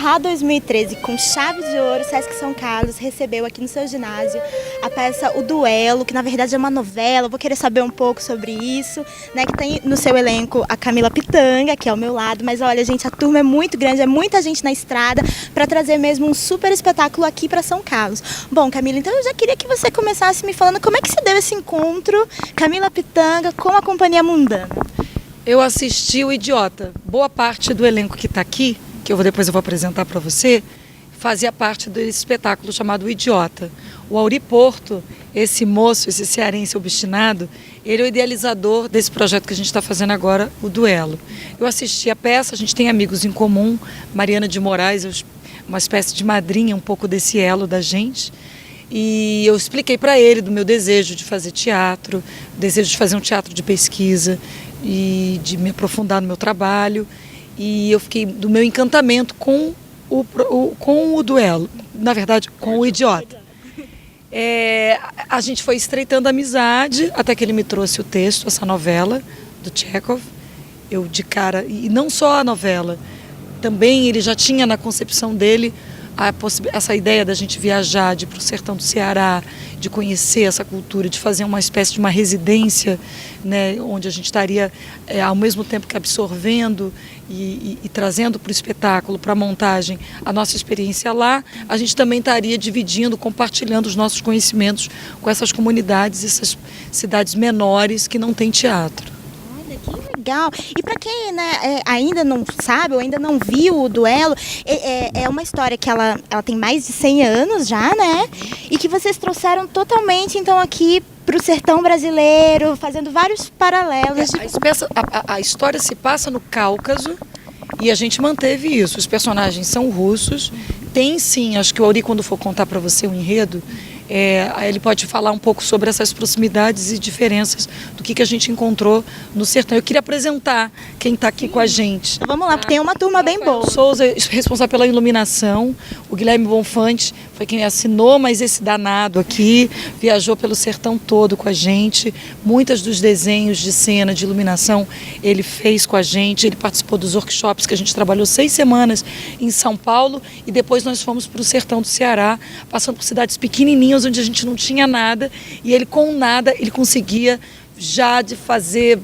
encerrar 2013 com chave de ouro, o Sesc São Carlos recebeu aqui no seu ginásio a peça O Duelo, que na verdade é uma novela. Eu vou querer saber um pouco sobre isso, né? Que tem no seu elenco a Camila Pitanga, que é ao meu lado. Mas olha, gente, a turma é muito grande, é muita gente na estrada para trazer mesmo um super espetáculo aqui para São Carlos. Bom, Camila, então eu já queria que você começasse me falando como é que se deu esse encontro, Camila Pitanga, com a Companhia Mundana. Eu assisti o Idiota. Boa parte do elenco que está aqui, que depois eu vou apresentar para você, fazia parte desse espetáculo chamado O Idiota. O Auri Porto, esse moço, esse cearense obstinado, ele é o idealizador desse projeto que a gente está fazendo agora, o Duelo. Eu assisti a peça, a gente tem amigos em comum, Mariana de Moraes, uma espécie de madrinha, um pouco desse elo da gente. E eu expliquei para ele do meu desejo de fazer teatro, desejo de fazer um teatro de pesquisa e de me aprofundar no meu trabalho. E eu fiquei do meu encantamento com o duelo, na verdade, com o Idiota. A gente foi estreitando a amizade até que ele me trouxe o texto, essa novela do Tchekhov. Eu de cara, e não só a novela, também ele já tinha na concepção dele essa ideia da gente viajar, de ir para o sertão do Ceará, de conhecer essa cultura, de fazer uma espécie de uma residência, né, onde a gente estaria ao mesmo tempo que absorvendo e trazendo para o espetáculo, para a montagem, a nossa experiência lá, a gente também estaria dividindo, compartilhando os nossos conhecimentos com essas comunidades, essas cidades menores que não têm teatro. Legal. E para quem, né, ainda não sabe ou ainda não viu o Duelo, é uma história que ela tem mais de 100 anos já, né? E que vocês trouxeram totalmente, então, aqui para o sertão brasileiro, fazendo vários paralelos. A história se passa no Cáucaso e a gente manteve isso. Os personagens são russos. Tem sim, acho que o Auri, quando for contar para você o enredo, ele pode falar um pouco sobre essas proximidades e diferenças do que a gente encontrou no sertão. Eu queria apresentar quem está aqui com a gente. Então vamos lá, porque tem uma turma bem boa. O Souza, responsável pela iluminação, o Guilherme Bonfante foi quem assinou, mas esse danado aqui viajou pelo sertão todo com a gente. Muitos dos desenhos de cena, de iluminação, ele fez com a gente. Ele participou dos workshops que a gente trabalhou 6 semanas em São Paulo e depois nós fomos para o sertão do Ceará, passando por cidades pequenininhas onde a gente não tinha nada, e ele com nada, ele conseguia já de fazer,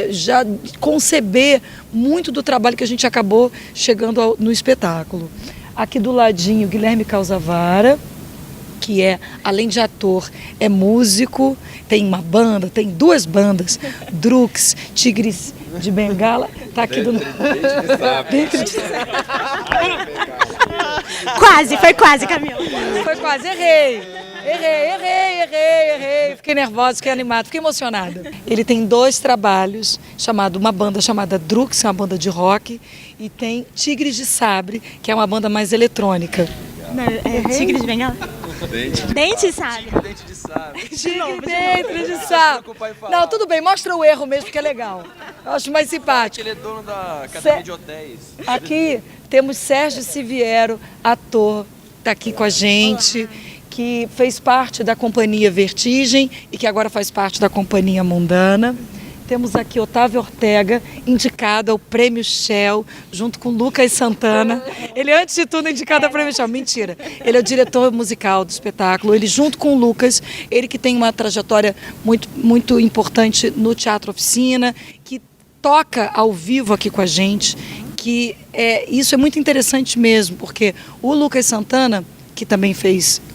já de conceber muito do trabalho que a gente acabou chegando no espetáculo. Aqui do ladinho, Guilherme Calzavara, que além de ator, é músico, tem uma banda, tem 2 bandas, Drux, Tigres de Bengala, tá aqui do... Quase, foi quase, Camila. Foi quase, errei. Fiquei nervosa, fiquei animada, fiquei emocionada. Ele tem 2 trabalhos, uma banda chamada Drux, que é uma banda de rock, e tem Tigres de Sabre, que é uma banda mais eletrônica. Tigre de Bengala? Dente de sabre. Dente de sabre. Dente de sabre. Não, tudo bem, mostra o erro mesmo, que é legal. Eu acho mais simpático. Ele é dono da cadeia de hotéis. Aqui temos Sérgio Siviero, ator, está aqui com a gente, que fez parte da Companhia Vertigem e que agora faz parte da Companhia Mundana. Temos aqui Otávio Ortega, indicado ao Prêmio Shell, junto com Lucas Santana. Ele, antes de tudo, indicado ao Prêmio Shell. Mentira. Ele é o diretor musical do espetáculo. Ele, junto com o Lucas, ele que tem uma trajetória muito, muito importante no Teatro Oficina, que toca ao vivo aqui com a gente, isso é muito interessante mesmo, porque o Lucas Santana, que também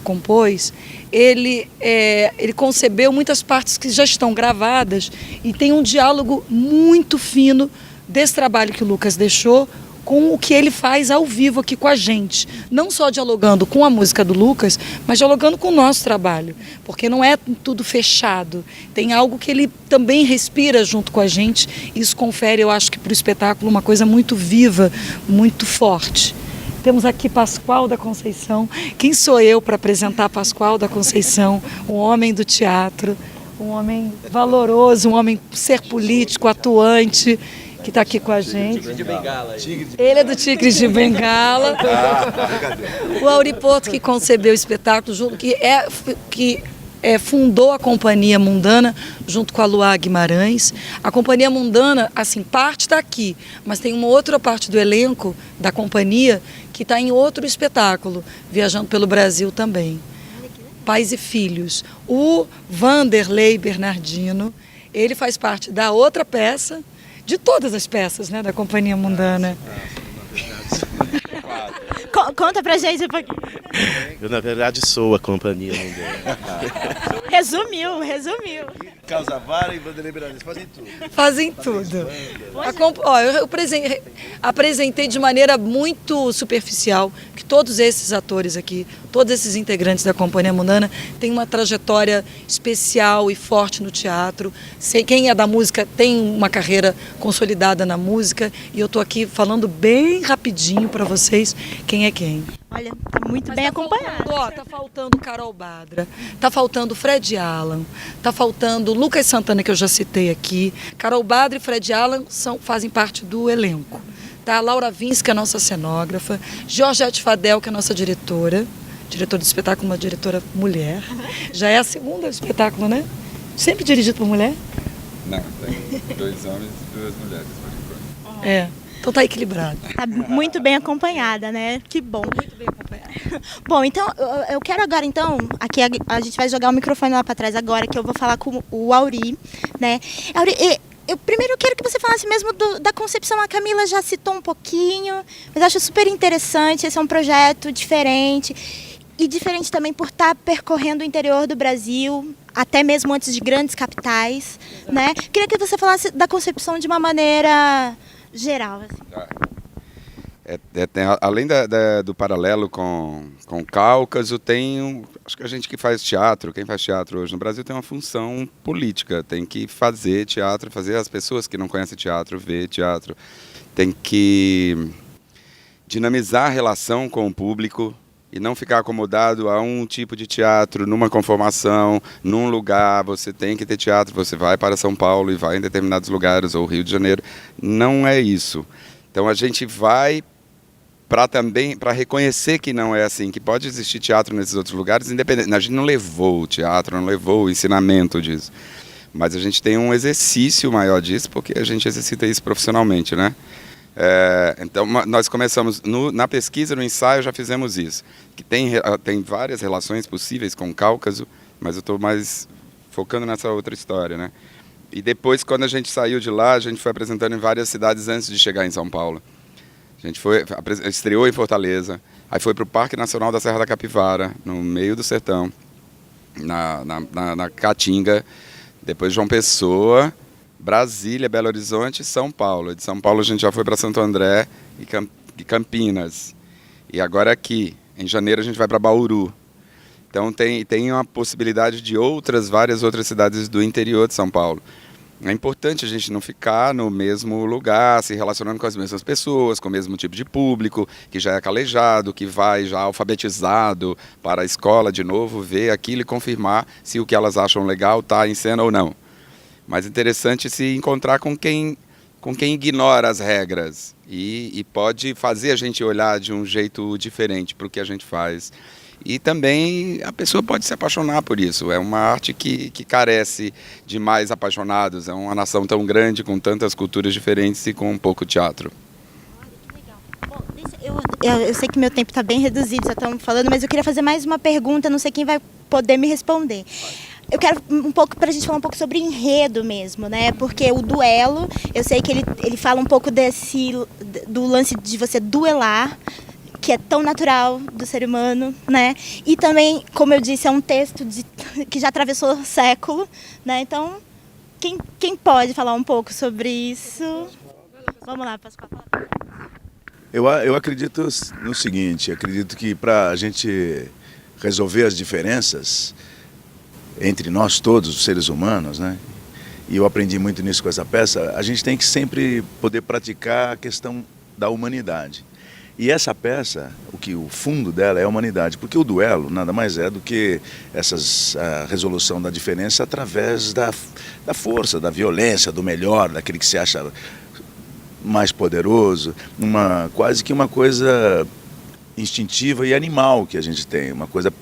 compôs, ele concebeu muitas partes que já estão gravadas e tem um diálogo muito fino desse trabalho que o Lucas deixou com o que ele faz ao vivo aqui com a gente. Não só dialogando com a música do Lucas, mas dialogando com o nosso trabalho, porque não é tudo fechado. Tem algo que ele também respira junto com a gente e isso confere, eu acho que para o espetáculo, uma coisa muito viva, muito forte. Temos aqui Pascoal da Conceição. Quem sou eu para apresentar Pascoal da Conceição, um homem do teatro, um homem valoroso, um homem ser político, atuante, que está aqui com a gente. Tigre de Bengala. Ele é do Tigres de Bengala. O Auri Porto, que concebeu o espetáculo, que fundou a Companhia Mundana junto com a Luá Guimarães. A Companhia Mundana, assim, parte está aqui, mas tem uma outra parte do elenco da companhia que está em outro espetáculo, viajando pelo Brasil também. Pais e Filhos. O Vanderlei Bernardino, ele faz parte da outra peça, de todas as peças, né, da Companhia Mundana. Conta pra gente um pouquinho. Eu, na verdade, sou a Companhia Mundana. Resumiu. Causavara e Vanderlei Bernardino fazem tudo. Fazem tudo. Eu apresentei de maneira muito superficial que todos esses atores aqui, todos esses integrantes da Companhia Mundana têm uma trajetória especial e forte no teatro. Quem é da música tem uma carreira consolidada na música e eu estou aqui falando bem rapidinho para vocês quem é quem. Olha, tá muito Mas bem tá acompanhado. faltando, tá faltando Carol Badra, tá faltando Fred Alan, tá faltando Lucas Santana, que eu já citei aqui. Carol Badra e Fred Alan fazem parte do elenco. Tá? Laura Vins, que é a nossa cenógrafa, Georgette Fadel, que é a nossa diretora do espetáculo, uma diretora mulher. Já é a segunda do espetáculo, né? Sempre dirigido por mulher? Não, tem 2 homens e 2 mulheres, por enquanto. É. Então tá equilibrado. Tá muito bem acompanhada, né? Que bom. Muito bem acompanhado. Bom, então, eu quero agora, então, aqui a gente vai jogar o microfone lá para trás agora, que eu vou falar com o Auri, né? Auri, primeiro eu quero que você falasse mesmo da concepção. A Camila já citou um pouquinho, mas acho super interessante. Esse é um projeto diferente. E diferente também por estar percorrendo o interior do Brasil, até mesmo antes de grandes capitais, né? Queria que você falasse da concepção de uma maneira geral, assim. Além do paralelo com o Cáucaso, acho que a gente que faz teatro, quem faz teatro hoje no Brasil tem uma função política, tem que fazer teatro, fazer as pessoas que não conhecem teatro ver teatro, tem que dinamizar a relação com o público e não ficar acomodado a um tipo de teatro, numa conformação, num lugar. Você tem que ter teatro, você vai para São Paulo e vai em determinados lugares, ou Rio de Janeiro. Não é isso. Então a gente vai para reconhecer que não é assim, que pode existir teatro nesses outros lugares, independente. A gente não levou o teatro, não levou o ensinamento disso. Mas a gente tem um exercício maior disso, porque a gente exercita isso profissionalmente, né? Então nós começamos na pesquisa, no ensaio já fizemos isso, que tem várias relações possíveis com o Cáucaso, mas eu estou mais focando nessa outra história, né? E depois, quando a gente saiu de lá, a gente foi apresentando em várias cidades antes de chegar em São Paulo. A gente estreou em Fortaleza, aí foi para o Parque Nacional da Serra da Capivara, no meio do sertão, na Caatinga, depois João Pessoa, Brasília, Belo Horizonte e São Paulo. De São Paulo a gente já foi para Santo André e Campinas. E agora aqui, em janeiro, a gente vai para Bauru. Então tem uma possibilidade de várias outras cidades do interior de São Paulo. É importante a gente não ficar no mesmo lugar, se relacionando com as mesmas pessoas, com o mesmo tipo de público, que já é calejado, que vai já alfabetizado para a escola de novo, ver aquilo e confirmar se o que elas acham legal está em cena ou não. Mas é interessante se encontrar com quem ignora as regras e pode fazer a gente olhar de um jeito diferente para o que a gente faz. E também a pessoa pode se apaixonar por isso. É uma arte que carece de mais apaixonados. É uma nação tão grande, com tantas culturas diferentes e com um pouco teatro. Bom, eu sei que meu tempo está bem reduzido, já estamos falando, mas eu queria fazer mais uma pergunta, não sei quem vai poder me responder. Eu quero um pouco para a gente falar um pouco sobre enredo mesmo, né? Porque o duelo, eu sei que ele fala um pouco do lance de você duelar, que é tão natural do ser humano, né? E também, como eu disse, é um texto que já atravessou o século, né? Então, quem pode falar um pouco sobre isso? Vamos lá, posso falar? Eu acredito no seguinte, acredito que para a gente resolver as diferenças entre nós todos, os seres humanos, né? E eu aprendi muito nisso com essa peça, a gente tem que sempre poder praticar a questão da humanidade. E essa peça, o fundo dela é a humanidade, porque o duelo nada mais é do que a resolução da diferença através da força, da violência, do melhor, daquele que se acha mais poderoso, quase que uma coisa instintiva e animal que a gente tem, uma coisa,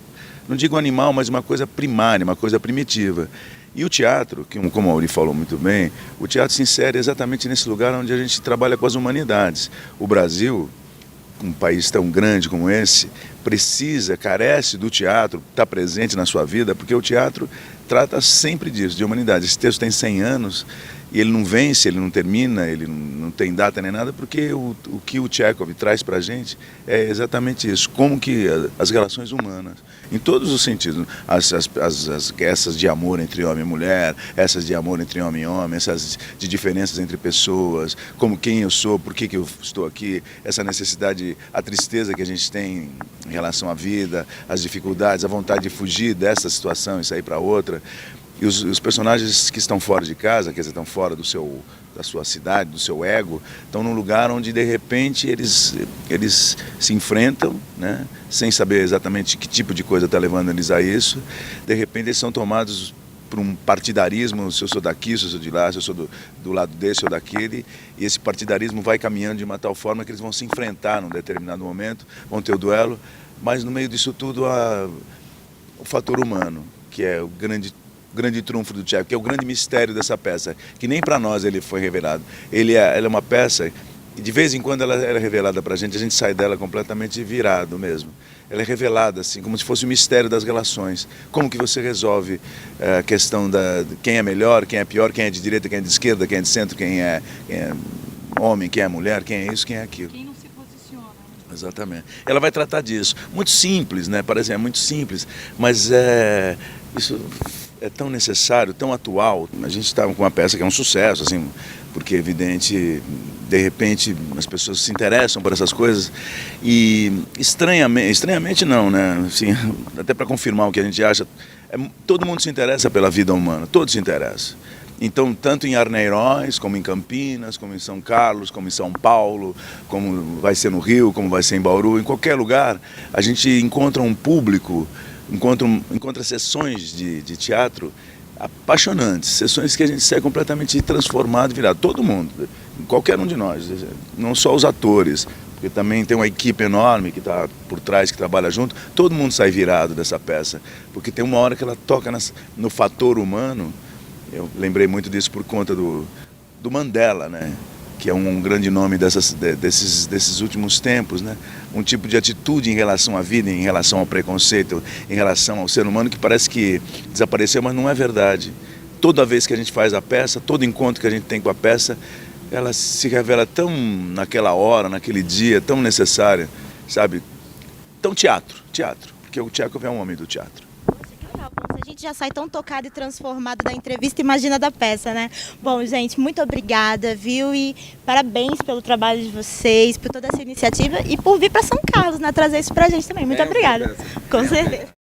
não digo animal, mas uma coisa primária, uma coisa primitiva. E o teatro, como a Auri falou muito bem, o teatro se insere exatamente nesse lugar onde a gente trabalha com as humanidades. O Brasil um país tão grande como esse carece do teatro, está presente na sua vida, porque o teatro trata sempre disso, de humanidade. Esse texto tem 100 anos e ele não vence, ele não termina, ele não tem data nem nada, porque o que o Tchekov traz para a gente é exatamente isso, como que as relações humanas, em todos os sentidos, essas de amor entre homem e mulher, essas de amor entre homem e homem, essas de diferenças entre pessoas, como quem eu sou, por que eu estou aqui, essa necessidade, a tristeza que a gente tem em relação à vida, as dificuldades, a vontade de fugir dessa situação e sair para outra. E os personagens que estão fora de casa, quer dizer, estão fora da sua cidade, do seu ego, estão num lugar onde de repente eles se enfrentam, né, sem saber exatamente que tipo de coisa está levando eles a isso. De repente eles são tomados por um partidarismo, se eu sou daqui, se eu sou de lá, se eu sou do lado desse ou daquele, e esse partidarismo vai caminhando de uma tal forma que eles vão se enfrentar num determinado momento, vão ter o duelo, mas no meio disso tudo há o fator humano, que é o grande trunfo do Tchekov, que é o grande mistério dessa peça, que nem para nós ele foi revelado. Ela é uma peça, e de vez em quando ela é revelada para a gente sai dela completamente virado mesmo. Ela é revelada assim, como se fosse o mistério das relações. Como que você resolve a questão de quem é melhor, quem é pior, quem é de direita, quem é de esquerda, quem é de centro, quem é homem, quem é mulher, quem é isso, quem é aquilo. Quem não se posiciona. Exatamente. Ela vai tratar disso. Muito simples, né? Parece é muito simples, mas isso é tão necessário, tão atual. A gente está com uma peça que é um sucesso, assim, porque é evidente, de repente as pessoas se interessam por essas coisas e estranhamente não, né? Assim, até para confirmar o que a gente acha, todo mundo se interessa pela vida humana, todos se interessam. Então, tanto em Arneiroz, como em Campinas, como em São Carlos, como em São Paulo, como vai ser no Rio, como vai ser em Bauru, em qualquer lugar, a gente encontra um público, encontra sessões de teatro apaixonantes, sessões que a gente sai completamente transformado, virado, todo mundo, qualquer um de nós, não só os atores, porque também tem uma equipe enorme que está por trás, que trabalha junto, todo mundo sai virado dessa peça, porque tem uma hora que ela toca no fator humano. Eu lembrei muito disso por conta do Mandela, né? Que é um grande nome desses últimos tempos, né? Um tipo de atitude em relação à vida, em relação ao preconceito, em relação ao ser humano que parece que desapareceu, mas não é verdade. Toda vez que a gente faz a peça, todo encontro que a gente tem com a peça, ela se revela tão naquela hora, naquele dia, tão necessária, sabe? Então teatro, porque o Tchekov é um homem do teatro. A gente já sai tão tocado e transformado da entrevista, imagina da peça, né? Bom, gente, muito obrigada, viu? E parabéns pelo trabalho de vocês, por toda essa iniciativa e por vir para São Carlos, né? Trazer isso pra gente também. Muito obrigada. Com certeza.